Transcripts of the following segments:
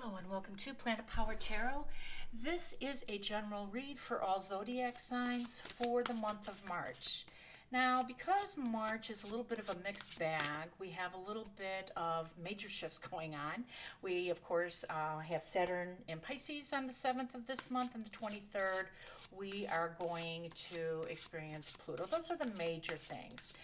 Hello and welcome to Planet Power Tarot. This is a general read for all zodiac signs for the month of March. Now, because March is a little bit of a mixed bag, we have a little bit of major shifts going on. We, of course, have Saturn in Pisces on the 7th of this month, and the 23rd, we are going to experience Pluto. Those are the major things.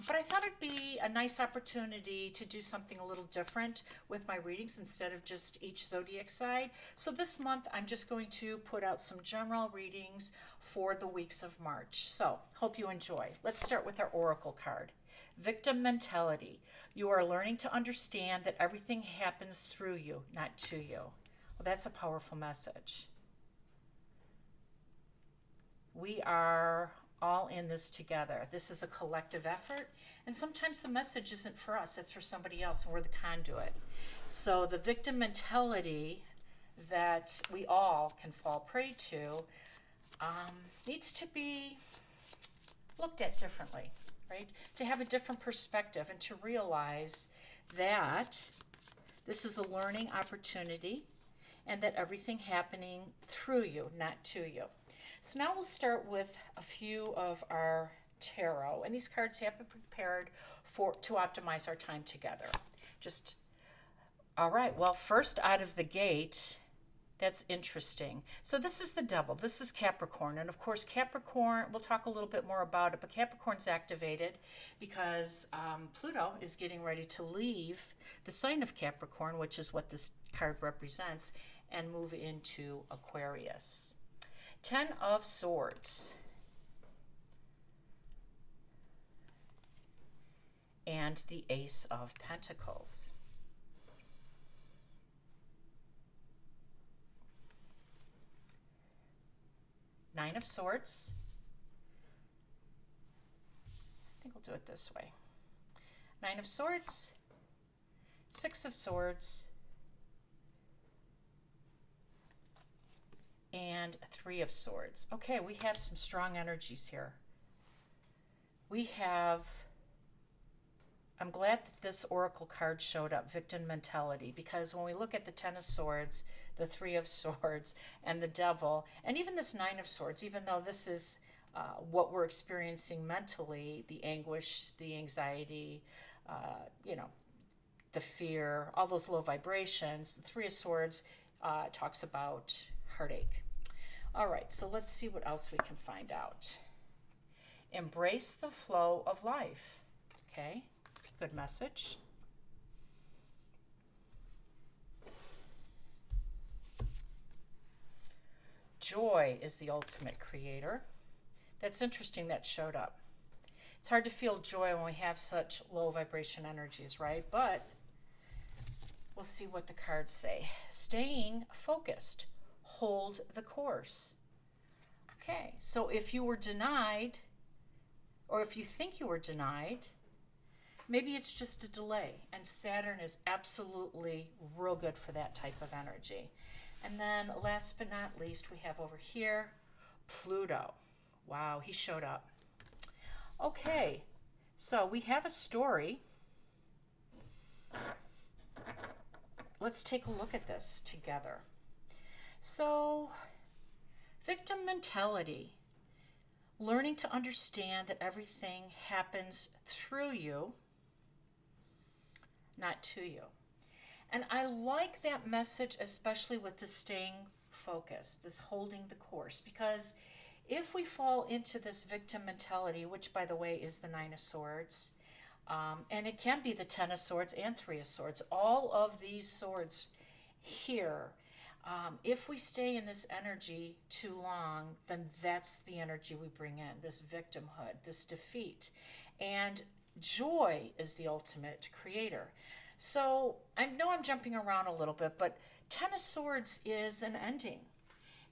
But I thought it'd be a nice opportunity to do something a little different with my readings instead of just each zodiac side. So this month, I'm just going to put out some general readings for the weeks of March. So, hope you enjoy. Let's start with our oracle card. Victim mentality. You are learning to understand that everything happens through you, not to you. Well, that's a powerful message. We are all in this together. This is a collective effort, and sometimes the message isn't for us, it's for somebody else, and we're the conduit. So the victim mentality that we all can fall prey to needs to be looked at differently, right? To have a different perspective and to realize that this is a learning opportunity and that everything happening through you, not to you. So now we'll start with a few of our tarot, and these cards have been prepared to optimize our time together. All right, well, first out of the gate, that's interesting. So this is the Devil. This is Capricorn. And of course, Capricorn, we'll talk a little bit more about it, but Capricorn's activated because Pluto is getting ready to leave the sign of Capricorn, which is what this card represents, and move into Aquarius. 10 of Swords. And the Ace of Pentacles. Nine of Swords. I think we'll do it this way. Nine of Swords, Six of Swords, and Three of Swords. Okay, we have some strong energies here. I'm glad that this oracle card showed up, victim mentality, because when we look at the 10 of Swords, the Three of Swords, and the Devil, and even this Nine of Swords, even though this is what we're experiencing mentally, the anguish, the anxiety, the fear, all those low vibrations, the Three of Swords talks about heartache. All right, so let's see what else we can find out. Embrace the flow of life. Okay, good message. Joy is the ultimate creator. That's interesting that showed up. It's hard to feel joy when we have such low vibration energies, right? But we'll see what the cards say. Staying focused. Hold the course. Okay, so if you were denied, or if you think you were denied, maybe it's just a delay, and Saturn is absolutely real good for that type of energy. And then last but not least, we have over here, Pluto. Wow, he showed up. Okay, so we have a story. Let's take a look at this together. So, victim mentality. Learning to understand that everything happens through you, not to you. And I like that message, especially with the staying focused, this holding the course, because if we fall into this victim mentality, which by the way is the Nine of Swords, and it can be the 10 of Swords and Three of Swords, all of these swords here, if we stay in this energy too long, then that's the energy we bring in, this victimhood, this defeat. And joy is the ultimate creator. So I know I'm jumping around a little bit, but 10 of Swords is an ending.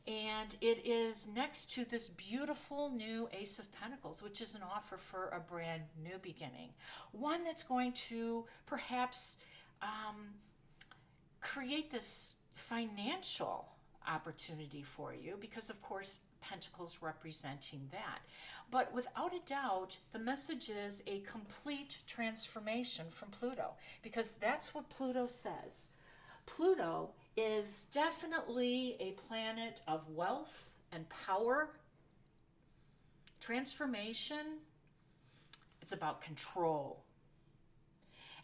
And it is next to this beautiful new Ace of Pentacles, which is an offer for a brand new beginning. One that's going to perhaps create this financial opportunity for you, because of course Pentacles representing that. But without a doubt, the message is a complete transformation from Pluto, because that's what Pluto says. Pluto is definitely a planet of wealth and power, transformation. It's about control.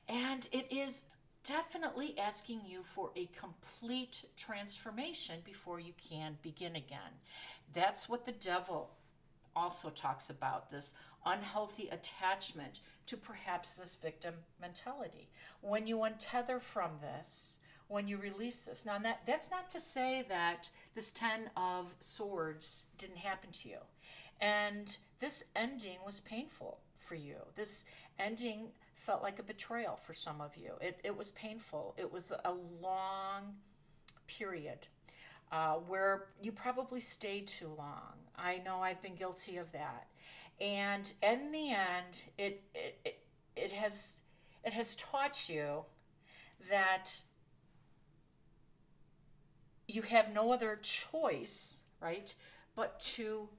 And it is definitely asking you for a complete transformation before you can begin again. That's what the devil also talks about, this unhealthy attachment to perhaps this victim mentality. When you untether from this, when you release this, now that's not to say that this 10 of Swords didn't happen to you. And this ending was painful for you. This ending felt like a betrayal for some of you. It was painful. It was a long period where you probably stayed too long. I know I've been guilty of that. And in the end, it has taught you that you have no other choice, right, but to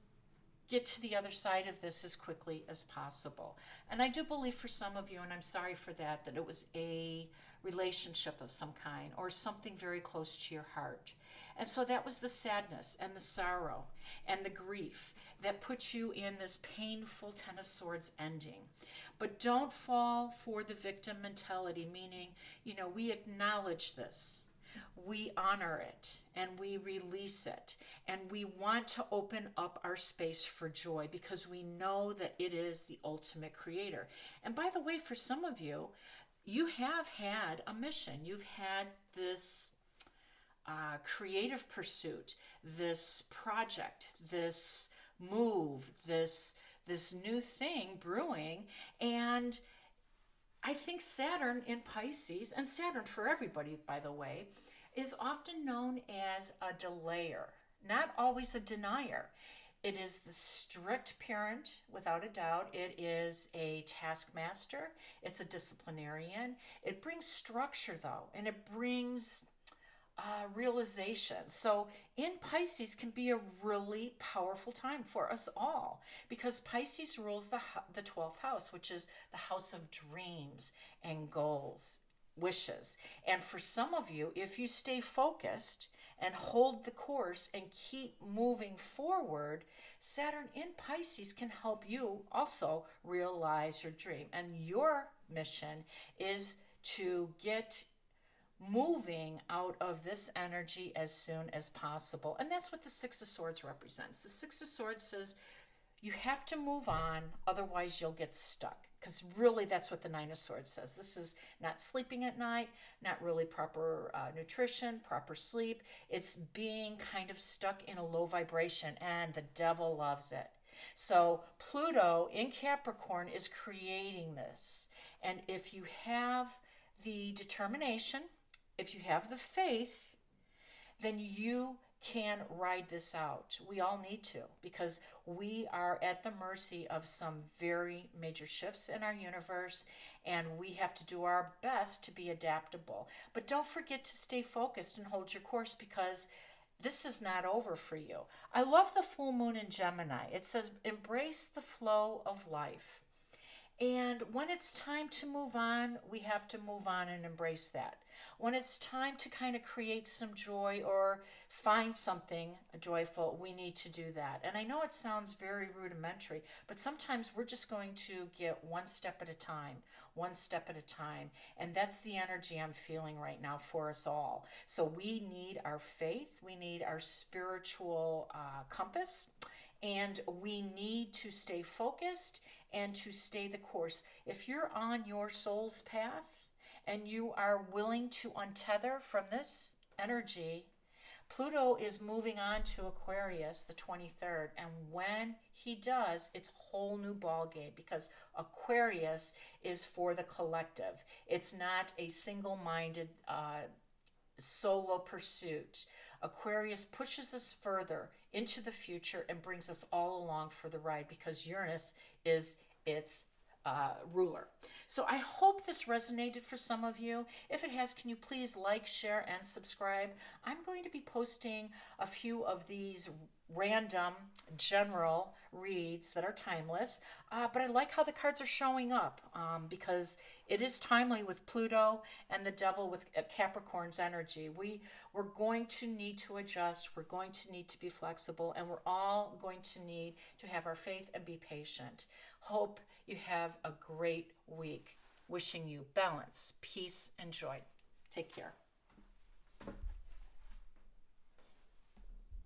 get to the other side of this as quickly as possible. And I do believe for some of you, and I'm sorry for that it was a relationship of some kind or something very close to your heart. And so that was the sadness and the sorrow and the grief that put you in this painful 10 of Swords ending. But don't fall for the victim mentality, meaning, we acknowledge this. We honor it and we release it, and we want to open up our space for joy because we know that it is the ultimate creator. And by the way, for some of you, you have had a mission. You've had this creative pursuit, this project, this move, this new thing brewing. And I think Saturn in Pisces, and Saturn for everybody, by the way, is often known as a delayer, not always a denier. It is the strict parent, without a doubt. It is a taskmaster. It's a disciplinarian. It brings structure, though, and it brings realization. So in Pisces can be a really powerful time for us all, because Pisces rules the 12th house, which is the house of dreams and goals, wishes. And for some of you, if you stay focused and hold the course and keep moving forward, Saturn in Pisces can help you also realize your dream. And your mission is to get moving out of this energy as soon as possible. And that's what the Six of Swords represents. The Six of Swords says you have to move on, otherwise you'll get stuck. Because really that's what the Nine of Swords says. This is not sleeping at night, not really proper nutrition, proper sleep. It's being kind of stuck in a low vibration, and the devil loves it. So Pluto in Capricorn is creating this. And if you have the determination, if you have the faith, then you can ride this out. We all need to, because we are at the mercy of some very major shifts in our universe, and we have to do our best to be adaptable. But don't forget to stay focused and hold your course, because this is not over for you. I love the full moon in Gemini. It says, embrace the flow of life. And when it's time to move on, we have to move on and embrace that. When it's time to kind of create some joy or find something joyful, we need to do that. And I know it sounds very rudimentary, but sometimes we're just going to get one step at a time, one step at a time. And that's the energy I'm feeling right now for us all. So we need our faith, we need our spiritual compass, and we need to stay focused and to stay the course. If you're on your soul's path and you are willing to untether from this energy, Pluto is moving on to Aquarius the 23rd. And when he does, it's a whole new ball game, because Aquarius is for the collective. It's not a single-minded solo pursuit. Aquarius pushes us further into the future and brings us all along for the ride, because Uranus is its ruler. So I hope this resonated for some of you. If it has, can you please like, share, and subscribe? I'm going to be posting a few of these random general reads that are timeless, but I like how the cards are showing up because it is timely with Pluto and the devil with Capricorn's energy. We're going to need to adjust, we're going to need to be flexible, and we're all going to need to have our faith and be patient. Hope you have a great week. Wishing you balance, peace, and joy. Take care.